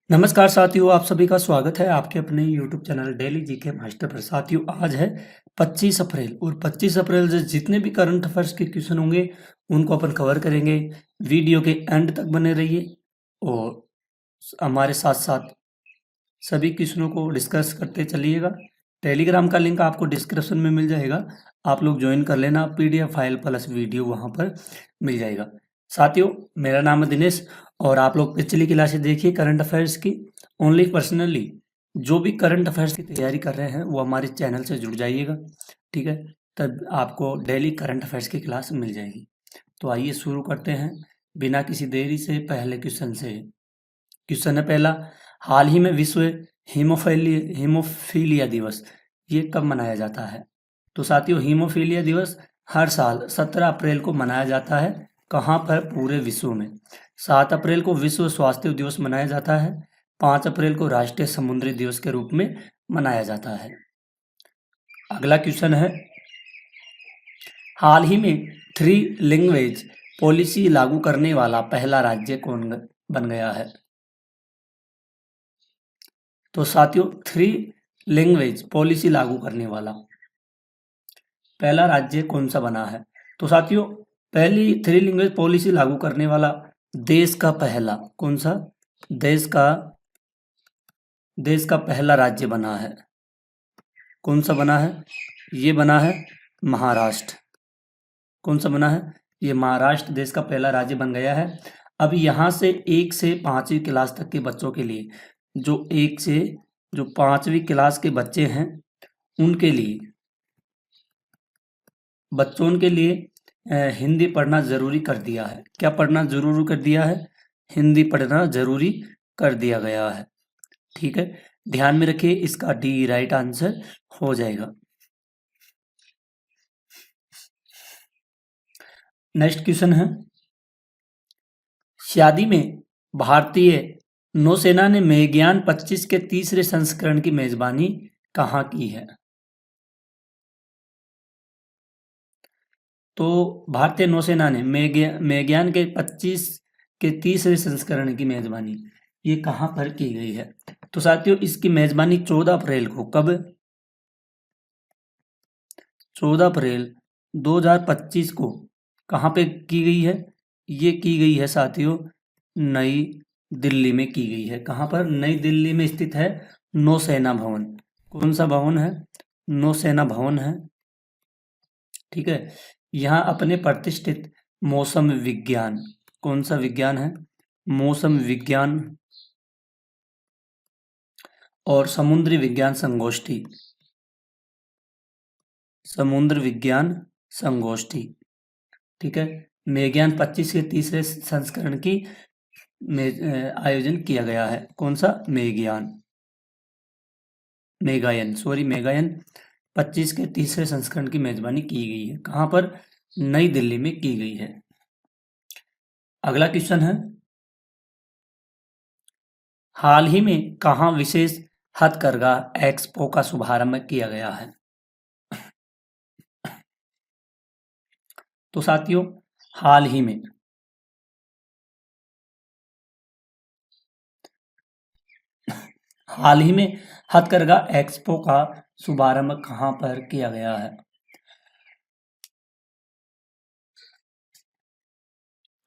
नमस्कार साथियों, आप सभी का स्वागत है आपके अपने YouTube channel daily GK master पर। साथियों, आज है 25 अप्रैल और 25 अप्रैल से जितने भी करंट अफेयर्स के क्वेश्चन होंगे उनको अपन कवर करेंगे। वीडियो के एंड तक बने रहिए और हमारे साथ साथ सभी क्वेश्चनों को डिस्कस करते चलिएगा। टेलीग्राम का लिंक आपको डिस्क्रिप्शन में मिल जाएगा, आप लोग ज्वाइन कर लेना। पीडीएफ फाइल प्लस वीडियो वहाँ पर मिल जाएगा। साथियों, मेरा नाम है दिनेश और आप लोग पिछली क्लासेस देखिए करंट अफेयर्स की। ओनली पर्सनली जो भी करंट अफेयर्स की तैयारी कर रहे हैं वो हमारे चैनल से जुड़ जाइएगा, ठीक है। तब आपको डेली करंट अफेयर्स की क्लास मिल जाएगी। तो आइए शुरू करते हैं बिना किसी देरी से पहले क्वेश्चन से। क्वेश्चन है पहला, हाल ही में विश्व हीमोफीलिया दिवस ये कब मनाया जाता है? तो साथियों, हीमोफीलिया दिवस हर साल 17 अप्रैल को मनाया जाता है। कहाँ पर? पूरे विश्व में। 7 अप्रैल को विश्व स्वास्थ्य दिवस मनाया जाता है। 5 अप्रैल को राष्ट्रीय समुद्री दिवस के रूप में मनाया जाता है। अगला क्वेश्चन है, हाल ही में 3 लैंग्वेज पॉलिसी लागू करने वाला पहला राज्य कौन बन गया है? तो साथियों, 3 लैंग्वेज पॉलिसी लागू करने वाला पहला राज्य कौन सा बना है? तो साथियों, पहली 3 लैंग्वेज पॉलिसी लागू करने वाला देश का पहला कौन सा देश का पहला राज्य बना है? कौन सा बना है? ये बना है महाराष्ट्र। कौन सा बना है? ये महाराष्ट्र देश का पहला राज्य बन गया है। अब यहाँ से 1 से 5वीं क्लास तक के बच्चों के लिए, जो 5वीं क्लास के बच्चे हैं उनके लिए, बच्चों के लिए हिंदी पढ़ना जरूरी कर दिया है। क्या पढ़ना जरूरी कर दिया है? हिंदी पढ़ना जरूरी कर दिया गया है, ठीक है। ध्यान में रखिए, इसका डी राइट आंसर हो जाएगा। नेक्स्ट क्वेश्चन है, शादी में भारतीय नौसेना ने मेघयान 25 के तीसरे संस्करण की मेजबानी कहाँ की है? तो भारतीय नौसेना ने मेघयान के 25 के तीसरे संस्करण की मेजबानी ये कहाँ पर की गई है? तो साथियों, इसकी मेजबानी 14 अप्रैल को, कब? 14 अप्रैल 2025 को कहाँ पे की गई है? ये की गई है साथियों नई दिल्ली में की गई है। कहाँ पर? नई दिल्ली में स्थित है नौसेना भवन। कौन सा भवन है? नौसेना भवन है, ठीक है। यहाँ अपने प्रतिष्ठित मौसम विज्ञान, कौन सा विज्ञान है? मौसम विज्ञान और समुद्री विज्ञान संगोष्ठी, समुद्र विज्ञान संगोष्ठी, ठीक है। मेघयान 25 के तीसरे संस्करण की आयोजन किया गया है। कौन सा? मेगायन 25 के तीसरे संस्करण की मेजबानी की गई है। कहाँ पर? नई दिल्ली में की गई है। अगला क्वेश्चन है, हाल ही में कहाँ विशेष हथकरघा एक्सपो का शुभारंभ किया गया है? तो साथियों, हाल ही में हथकरघा एक्सपो का शुभारंभ कहाँ पर किया गया है?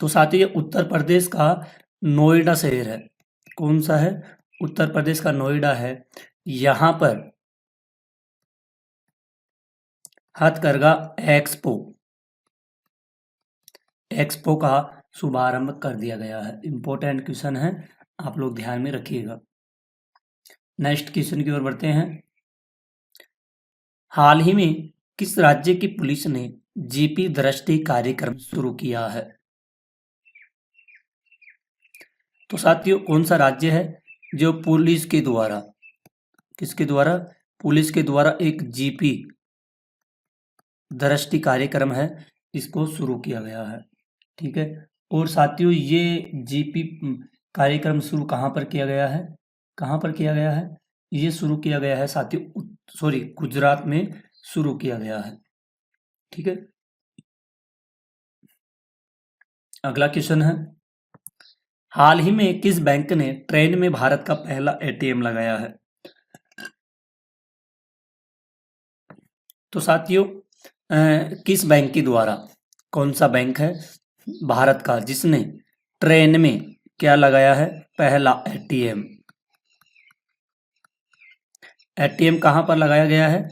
तो साथियों, ये उत्तर प्रदेश का नोएडा शहर है। कौन सा है? उत्तर प्रदेश का नोएडा है। यहाँ पर हथकरघा एक्सपो का शुभारंभ कर दिया गया है। इंपॉर्टेंट क्वेश्चन है, आप लोग ध्यान में रखिएगा। नेक्स्ट क्वेश्चन की ओर बढ़ते हैं, हाल ही में किस राज्य की पुलिस ने जीपी दृष्टि कार्यक्रम शुरू किया है? तो साथियों, कौन सा राज्य है जो पुलिस के द्वारा, किसके द्वारा? पुलिस के द्वारा एक जीपी दृष्टि कार्यक्रम है, इसको शुरू किया गया है, ठीक है। और साथियों, ये जीपी कार्यक्रम शुरू कहाँ पर किया गया है? कहाँ पर किया गया है? ये शुरू किया गया है साथियों, गुजरात में शुरू किया गया है, ठीक है। अगला क्वेश्चन है, हाल ही में किस बैंक ने ट्रेन में भारत का पहला एटीएम लगाया है? तो साथियों किस बैंक के द्वारा, कौन सा बैंक है भारत का जिसने ट्रेन में क्या लगाया है, पहला एटीएम? एटीएम कहाँ पर लगाया गया है?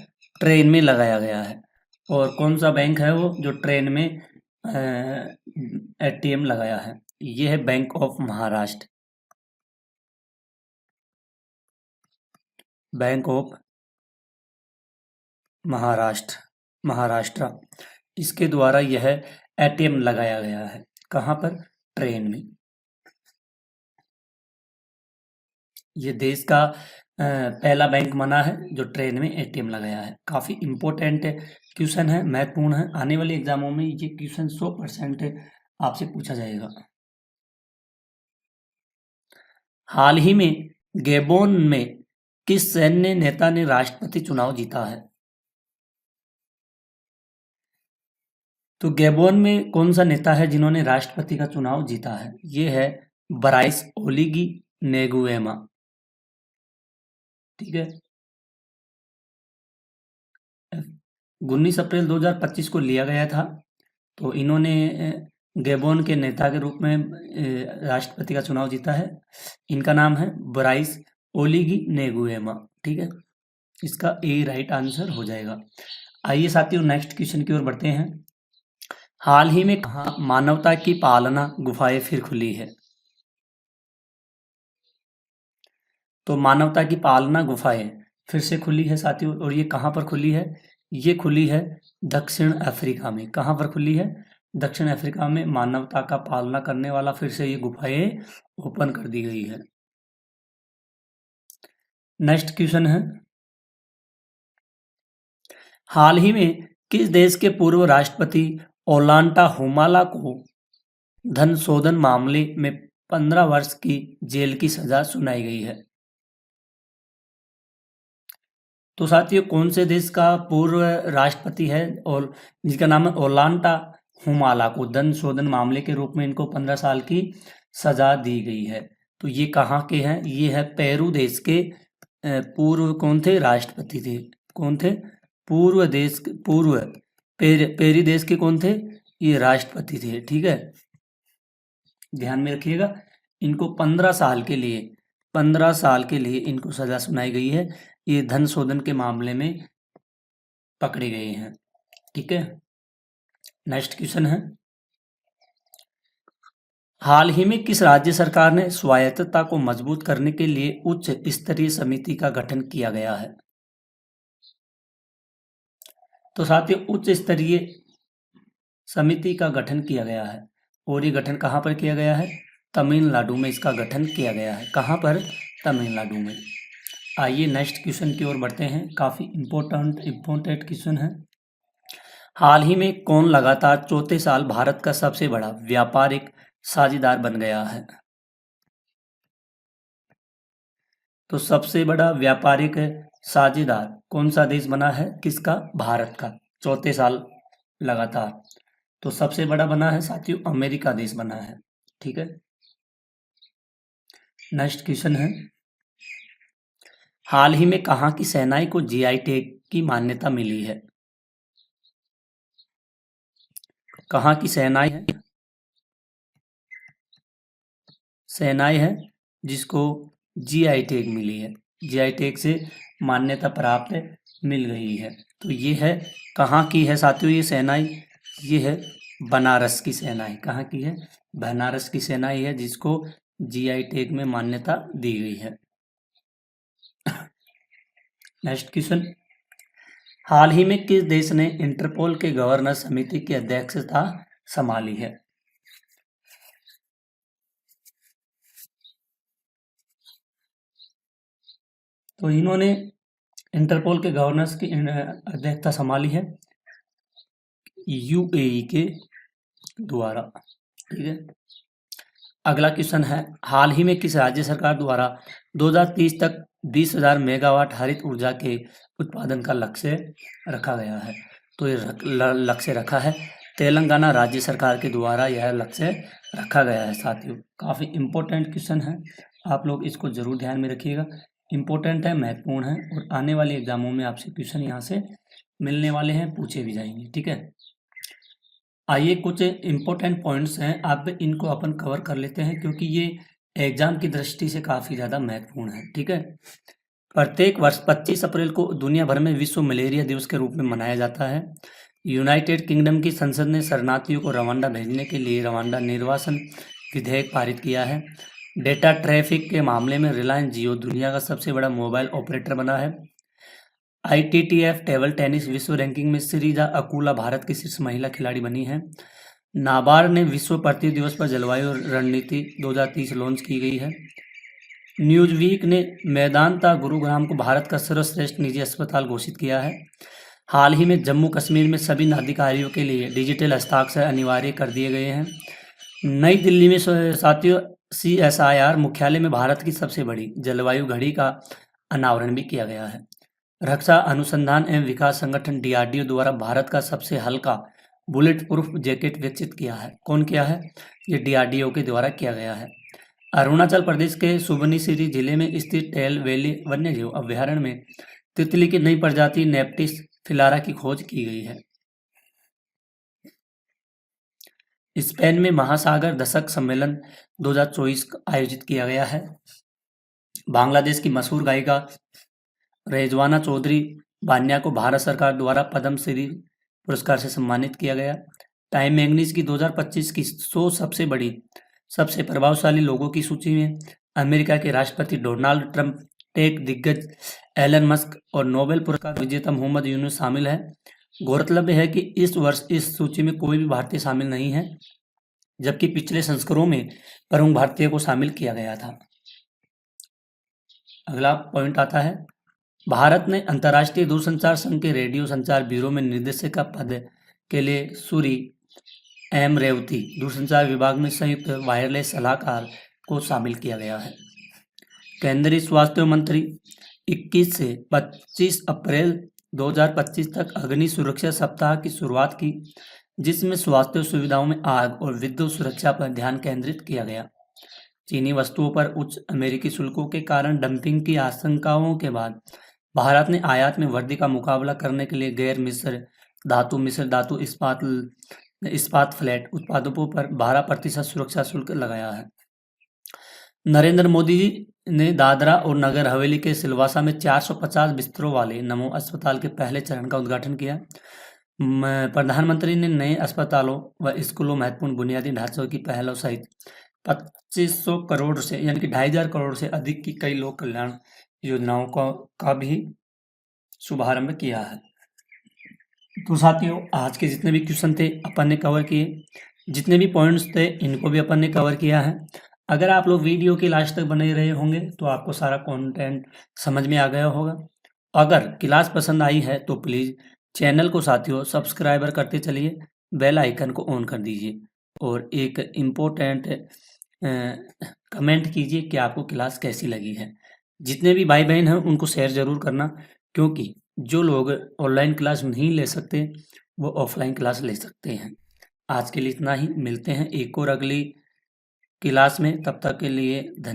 ट्रेन में लगाया गया है। और कौन सा बैंक है वो जो ट्रेन में एटीएम लगाया है? ये है bank of Maharashtra. Bank of Maharashtra इसके द्वारा यह एटीएम लगाया गया है। कहाँ पर? ट्रेन में। ये देश का पहला बैंक बना है जो ट्रेन में एटीएम लगाया है। काफ़ी इम्पोर्टेंट क्वेश्चन है, महत्वपूर्ण है। आने वाले एग्जामों में ये क्वेश्चन 100% आपसे पूछा जाएगा। हाल ही में गैबोन में किस सैन्य नेता ने राष्ट्रपति चुनाव जीता है? तो गैबोन में कौन सा नेता है जिन्होंने राष्ट्रपति का चुनाव जीता है? ये है ब्राइस ओलीगी नेगुएमा। ठीक है, 19 अप्रैल 2025 को लिया गया था। तो इन्होंने गैबोन के नेता के रूप में राष्ट्रपति का चुनाव जीता है। इनका नाम है ब्राइस ओलीगी नेगुएमा। ठीक है, इसका ए राइट आंसर हो जाएगा। आइए साथियों नेक्स्ट क्वेश्चन की ओर बढ़ते हैं। हाल ही में कहाँ मानवता की पालना गुफाएं फिर खुली है? तो मानवता की पालना गुफाएं फिर से खुली है साथियों, और ये कहाँ पर खुली है? ये खुली है दक्षिण अफ्रीका में। कहाँ पर खुली है? दक्षिण अफ्रीका में मानवता का पालना करने वाला फिर से ये गुफाएं ओपन कर दी गई है। नेक्स्ट क्वेश्चन है, हाल ही में किस देश के पूर्व राष्ट्रपति ओलांटा हुमाला को धन शोधन मामले में 15 वर्ष की जेल की सजा सुनाई गई है? तो साथियों कौन से देश का पूर्व राष्ट्रपति है और जिसका नाम है ओलांटा हुमाला को धन शोधन मामले के रूप में इनको 15 साल की सजा दी गई है? तो ये कहाँ के हैं? ये है पेरू देश के पूर्व कौन थे? राष्ट्रपति थे। कौन थे? पूर्व पेरी देश के कौन थे? ये राष्ट्रपति थे। ठीक है, ध्यान में रखिएगा। इनको 15 साल के लिए इनको सजा सुनाई गई है। ये धन शोधन के मामले में पकड़े गए हैं। ठीक है, नेक्स्ट क्वेश्चन है, हाल ही में किस राज्य सरकार ने स्वायत्तता को मजबूत करने के लिए उच्च स्तरीय समिति का गठन किया गया है? तो साथियों उच्च स्तरीय समिति का गठन किया गया है, और ये गठन कहाँ पर किया गया है? तमिलनाडु में इसका गठन किया गया है। कहाँ पर? तमिलनाडु में। आइए नेक्स्ट क्वेश्चन की ओर बढ़ते हैं। काफ़ी इम्पोर्टेंट क्वेश्चन है। हाल ही में कौन लगातार चौथे साल भारत का सबसे बड़ा व्यापारिक साझेदार बन गया है? तो सबसे बड़ा व्यापारिक साझेदार कौन सा देश बना है? किसका? भारत का, चौथे साल लगातार। तो सबसे बड़ा बना है साथियों अमेरिका देश बना है। ठीक है, नेक्स्ट क्वेश्चन है, हाल ही में कहाँ की सेनाई को जीआई टैग की मान्यता मिली है? कहाँ की सेनाई है जिसको जीआई टैग मिली है, जीआई टैग से मान्यता प्राप्त मिल गई है? तो ये है कहाँ की है साथियों ये सेनाई? ये है बनारस की सेनाई। कहाँ की है? बनारस की सेनाई है जिसको जीआई टैग में मान्यता दी गई है। नेक्स्ट क्वेश्चन, हाल ही में किस देश ने इंटरपोल के गवर्नर समिति की अध्यक्षता संभाली है? तो इन्होंने इंटरपोल के गवर्नर्स की अध्यक्षता संभाली है यूएई के द्वारा। ठीक है, अगला क्वेश्चन है, हाल ही में किस राज्य सरकार द्वारा 2030 तक 20,000 मेगावाट हरित ऊर्जा के उत्पादन का लक्ष्य रखा गया है? तो ये लक्ष्य रखा है तेलंगाना राज्य सरकार के द्वारा यह लक्ष्य रखा गया है। साथियों, काफ़ी इम्पोर्टेंट क्वेश्चन है, आप लोग इसको ज़रूर ध्यान में रखिएगा। इम्पोर्टेंट है, महत्वपूर्ण है और आने वाले एग्जामों में आपसे क्वेश्चन यहाँ से मिलने वाले हैं, पूछे भी जाएंगे। ठीक है, आइए कुछ इम्पोर्टेंट पॉइंट्स हैं, आप इनको अपन कवर कर लेते हैं क्योंकि ये एग्जाम की दृष्टि से काफ़ी ज़्यादा महत्वपूर्ण है। ठीक है, प्रत्येक वर्ष 25 अप्रैल को दुनिया भर में विश्व मलेरिया दिवस के रूप में मनाया जाता है। यूनाइटेड किंगडम की संसद ने शरणार्थियों को रवांडा भेजने के लिए रवांडा निर्वासन विधेयक पारित किया है। डेटा ट्रैफिक के मामले में रिलायंस जियो दुनिया का सबसे बड़ा मोबाइल ऑपरेटर बना है। ITTF टेबल टेनिस विश्व रैंकिंग में श्रीजा अकुला भारत की शीर्ष महिला खिलाड़ी बनी है। नाबार्ड ने विश्व पृथ्वी दिवस पर जलवायु रणनीति 2030 लॉन्च की गई है। न्यूज़वीक ने मेदांता गुरुग्राम को भारत का सर्वश्रेष्ठ निजी अस्पताल घोषित किया है। हाल ही में जम्मू कश्मीर में सभी अधिकारियों के लिए डिजिटल हस्ताक्षर अनिवार्य कर दिए गए हैं। नई दिल्ली में साथियों CSIR मुख्यालय में भारत की सबसे बड़ी जलवायु घड़ी का अनावरण भी किया गया है। रक्षा अनुसंधान एवं विकास संगठन DRDO द्वारा भारत का सबसे हल्का बुलेट प्रूफ जैकेट विकसित किया है। कौन किया है? ये DRDO के द्वारा किया गया है। अरुणाचल प्रदेश के सुबनसिरी जिले में स्थित टेल वैली वन्यजीव अभ्यारण्य में तितली की नई प्रजाति नेप्टिस फिलारा की खोज की गई है। स्पेन में महासागर दशक सम्मेलन 2024 आयोजित किया गया है। बांग्लादेश की मशहूर गायिका रेजवाना चौधरी बान्या को भारत सरकार द्वारा पद्म श्री पुरस्कार से सम्मानित किया गया। टाइम मैगजीन की 2025 की 100 सबसे बड़ी सबसे प्रभावशाली लोगों की सूची में अमेरिका के राष्ट्रपति डोनाल्ड ट्रंप, टेक दिग्गज एलन मस्क और नोबेल पुरस्कार विजेता मोहम्मद यूनुस शामिल है। गौरतलब है कि इस वर्ष इस सूची में कोई भी भारतीय शामिल नहीं है, जबकि पिछले संस्करणों में प्रमुख भारतीय को शामिल किया गया था। अगला पॉइंट आता है, भारत ने अंतर्राष्ट्रीय दूरसंचार संघ के रेडियो संचार ब्यूरो में निदेशक का पद के लिए सूरी M रेवती दूरसंचार विभाग में संयुक्त वायरलेस सलाहकार को शामिल किया गया है। केंद्रीय स्वास्थ्य मंत्री 21 से 25 अप्रैल 2025 तक अग्नि सुरक्षा सप्ताह की शुरुआत की, जिसमें स्वास्थ्य सुविधाओं में आग और विद्युत सुरक्षा पर ध्यान केंद्रित किया गया। चीनी वस्तुओं पर उच्च अमेरिकी शुल्कों के कारण डंपिंग की आशंकाओं के बाद भारत ने आयात में वृद्धि का मुकाबला करने के लिए गैर मिश्र धातु इस्पात फ्लैट उत्पादों पर 12% सुरक्षा शुल्क लगाया है। नरेंद्र मोदी जी ने दादरा और नगर हवेली के सिलवासा में 450 बिस्तरों वाले नमो अस्पताल के पहले चरण का उद्घाटन किया। प्रधानमंत्री ने नए अस्पतालों व स्कूलों महत्वपूर्ण बुनियादी ढांचों की पहलों सहित 2500 करोड़ से यानी कि 2500 करोड़ से अधिक की कई लोक कल्याण योजनाओं का भी शुभारंभ किया है। तो साथियों, आज के जितने भी क्वेश्चन थे अपन ने कवर किए, जितने भी पॉइंट्स थे इनको भी अपन ने कवर किया है। अगर आप लोग वीडियो के लास्ट तक बने रहे होंगे तो आपको सारा कंटेंट समझ में आ गया होगा। अगर क्लास पसंद आई है तो प्लीज़ चैनल को साथियों सब्सक्राइबर करते चलिए, बेल आइकन को ऑन कर दीजिए और एक इम्पोर्टेंट कमेंट कीजिए कि आपको क्लास कैसी लगी है। जितने भी भाई बहन हैं उनको शेयर ज़रूर करना, क्योंकि जो लोग ऑनलाइन क्लास नहीं ले सकते वो ऑफलाइन क्लास ले सकते हैं। आज के लिए इतना ही, मिलते हैं एक और अगली क्लास में, तब तक के लिए धन्यवाद।